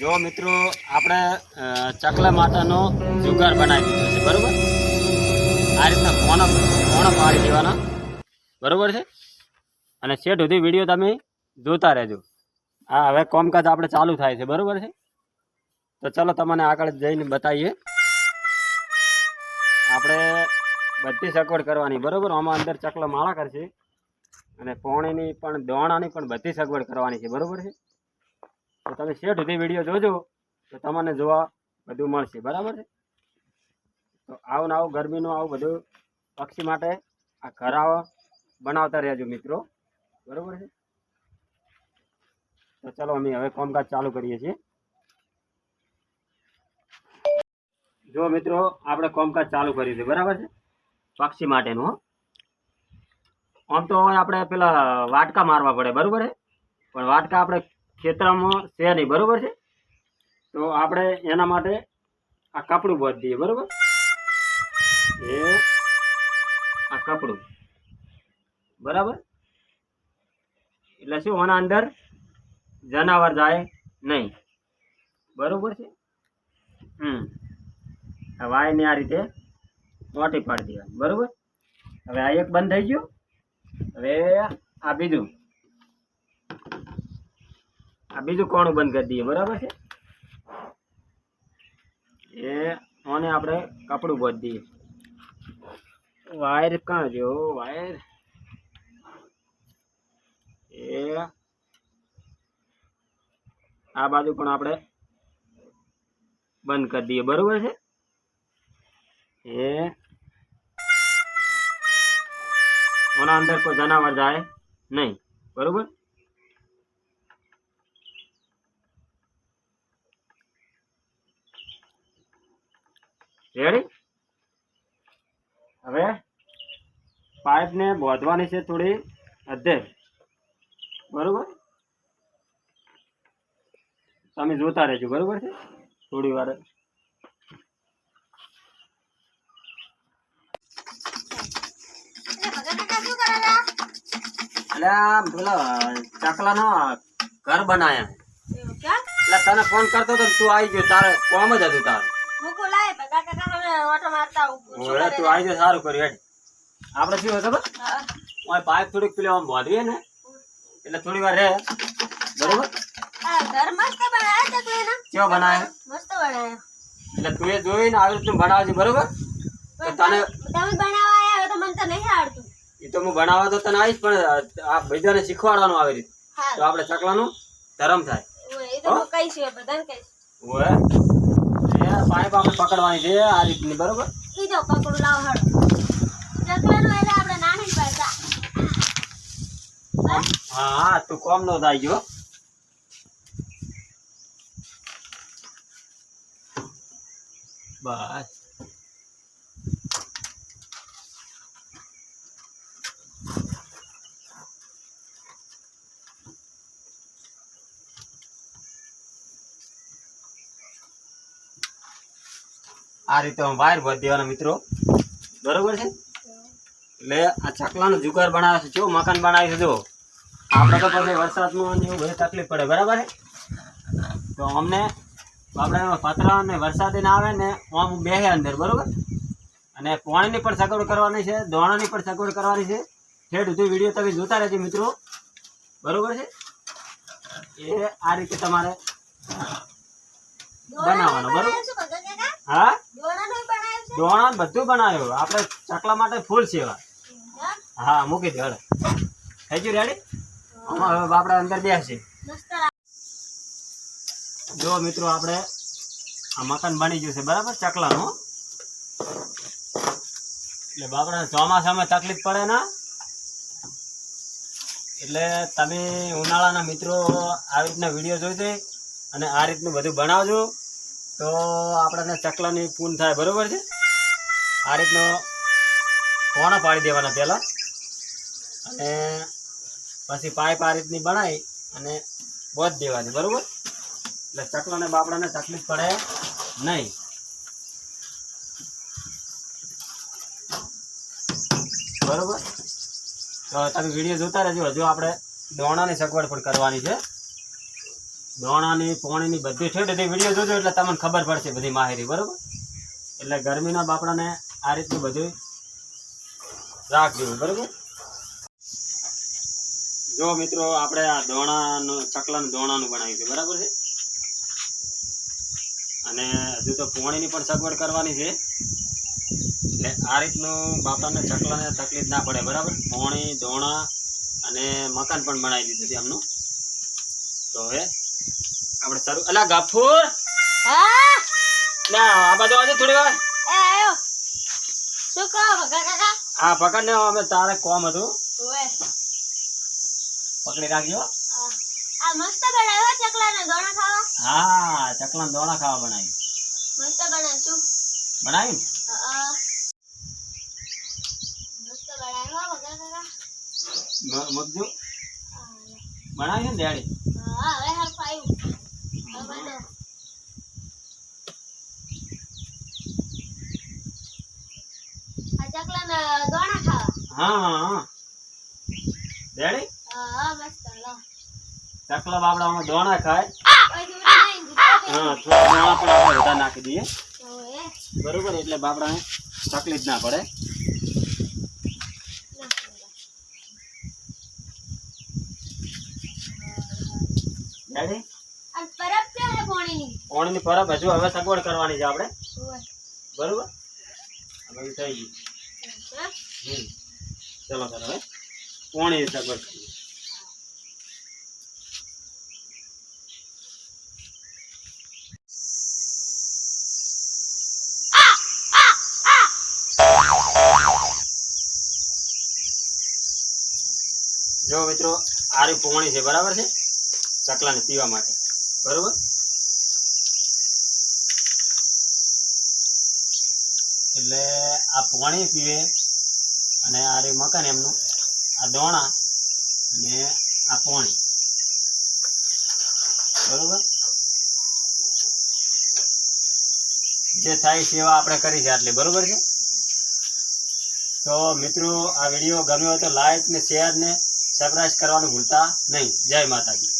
જો મિત્રો આપણે ચકલા માતાનો જુગાર બનાવી દીધો છે બરોબર। આ રીતના કોણા પાડી દેવાના બરોબર છે। અને છેટ સુધી વિડીયો તમે જોતા રહેજો। આ હવે કામકાજ આપણે ચાલુ થાય છે બરોબર છે। તો ચલો તમને આગળ જઈને બતાવીએ। આપણે બધી સગવડ કરવાની બરોબર। આમાં અંદર ચકલા માળા કરશે અને પોણીની પણ દોણાની પણ બધી સગવડ કરવાની છે બરોબર છે। તો તમે છેટ સુધી વિડીયો જોજો તો તમને જોવા બધું મળશે બરાબર છે। તો આવું ને આવું ગરમીનું આવું બધું પક્ષી માટે આ ઘર બનાવતા રહેજો મિત્રો બરોબર છે। તો ચલો અમે હવે કામકાજ ચાલુ કરીએ છીએ। જો મિત્રો આપણે કામકાજ ચાલુ કર્યું છે બરાબર છે પક્ષી માટેનું। આમ તો આપણે પેલા વાટકા મારવા પડે બરોબર છે, પણ વાટકા આપણે ખેતરમાં છે નહીં બરોબર છે। તો આપણે એના માટે આ કપડું બાંધી દઈએ બરોબર। એ આ કપડું બરાબર એટલે શું આના અંદર જનાવર જાય નહીં બરોબર છે। આ વાયને આ રીતે મોટી પાડી દેવાની બરોબર। હવે આ એક બંધ થઈ ગયું। હવે આ બીજું કોણું બંધ કરી દઈએ બરાબર છે। એ આને આપણે કપડું બાંધી દઈએ। વાયર કાં જો વાયર એ આ બાજુ પણ આપણે બંધ કરી દઈએ બરોબર છે। એ આના અંદર કોઈ જનાવર જાય નહીં બરોબર। રેડી। હવે પાઇપ ને બાંધવાની છે થોડી અધેર બરોબર। તમે જોતા રહેજો બરોબર છે થોડી વાર। પેલા ચકલા નો ઘર બનાયા એટલે તને ફોન કરતો તો તું આવી ગયો, તારે કોમ જ હતું તારું। તું આવી ગયો સારું કર્યું। હેડ આપણે શું ખબર પાઇપ થોડીક પેલી આમ બાંધીએ ને એટલે થોડી વાર રહે બરોબર। કેવો બનાવે એટલે તું એ જોઈને આવી રીતનું બનાવજે બરોબર। તો તને એ તો હું બનાવવા તો તને આવીશ, પણ આ બધાને શીખવાડવાનું આવી રીતે તો આપણે ચકલાનું ધરમ થાય। પાઇપ આપણે પકડવાની છે આ રીતની બરોબર। હા તું કોમ નો થાય ગયો બસ। આ રીતે વાયર બાંધી દેવાના મિત્રો બરોબર છે। એટલે આ ચકલાનો જુગાર બનાવે છે, જો મકાન બનાવે છે। જો આપણે તો પછી વરસાદમાં એવું બધી તકલીફ પડે બરાબર છે। તો અમને આપણે પતરા ને વરસાદ ના આવે ને આમ બેસે અંદર બરોબર। અને પાણીની પણ સગવડ કરવાની છે, દોણાની પણ સગવડ કરવાની છે। ઠેઠ સુધી વિડીયો તમે જોતા રહેજો મિત્રો બરોબર છે। એ આ રીતે તમારે બનાવવાનો બરોબર। હા દોણા બધું બનાવ્યું આપણે ચકલા માટે ફૂલ સેવા। હા મૂકી દે હળે થઈ ગયું રેડી। આમાં હવે આપણે અંદર બેસી જો મિત્રો આપણે આ મકાન બની ગયું છે બરાબર ચકલાનું। એટલે બાપડા ચોમાસામાં તકલીફ પડે ને એટલે તમે ઉનાળાના મિત્રો આવી રીતના વિડીયો જોઈ અને આ રીતનું બધું બનાવજો તો આપણને ચકલાની પૂન થાય બરોબર છે। આ રીતનો કોણા પાડી દેવાના પહેલાં અને પછી પાઇપ આ રીતની બનાવી અને બાંધી દેવાની બરોબર। એટલે ચકલાને બાપડાને તકલીફ પડે નહીં બરોબર। તો તમે વિડીયો જોતા રહેજો। હજુ આપણે દોણાની સગવડ પણ કરવાની છે। દોણાની પોણીની બધી ઠેઠ વિડીયો જોજો એટલે તમને ખબર પડશે બધી માહિતી, બરોબર? એટલે ગરમીના બાપડાને આ રીતનું બધું રાખજો, બરોબર? જો મિત્રો આપણે આ દોણાનું ચકલાનું દોણાનું બનાવ્યું છે, બરાબર છે? અને હજુ તો પોણીની પણ સગવડ કરવાની છે, એટલે આ રીતનું બાપડાને ચકલાને તકલીફ ના પડે, બરાબર? પોણી, દોણા અને મકાન પણ બનાવી દીધું છે એમનું. તો હવે આપણે સારું અલા ગફુર, હા ના આ બાજુ આવજો થોડી વાર. એ આયો શું કહો કાકા? આ પકડને અમે તારે કોમ હતું, ઓએ પકડી રાખજો. આ મસ્ત બનાવ્યો ચકલાને દોણા ખાવા. હા, ચકલાના દોણા ખાવા બનાવી. મસ્ત બનાવ્યું. બનાવ્યું મસ્ત બનાવ્યો કાકા. મગજુ બનાવ્યું ને ડેડી? હા હવે હરફ આવ્યું. બનાવ આ ચકલાના દોણા ખાવા. હા ડેડી હા મસ્ત લો. ચકલા બાપડા દોણા ખાય. પછી બનાવી દીધું. હા, થોડા દોણા પણ આપણે બધા નાખી દઈએ, ઓએ બરોબર? એટલે બાપડાને તકલીફ ના પડે. ડેડી આ પરબ છે હે પોણીની. પોણીની પરબ હજુ હવે સગવડ કરવાની છે આપણે, ઓએ બરોબર? હવે થઈ ગયું. હા ચલો તારે હવે પોણી સગવડ કરીએ. જો મિત્રો આ રી પોણી છે, બરાબર છે? ચકલાને પીવા માટે, બરોબર? એટલે આ પોણી પીવે અને આ રી મકાન એમનું, આ દોણા અને આ પોણી, બરોબર? જે થાય સેવા આપણે કરી છે આટલી, બરોબર છે? તો મિત્રો આ વિડીયો ગમ્યો હોય તો લાઈક ને શેર ને સબસ્ક્રાઇબ કરવાનું ભૂલતા નહીં. જય માતાજી.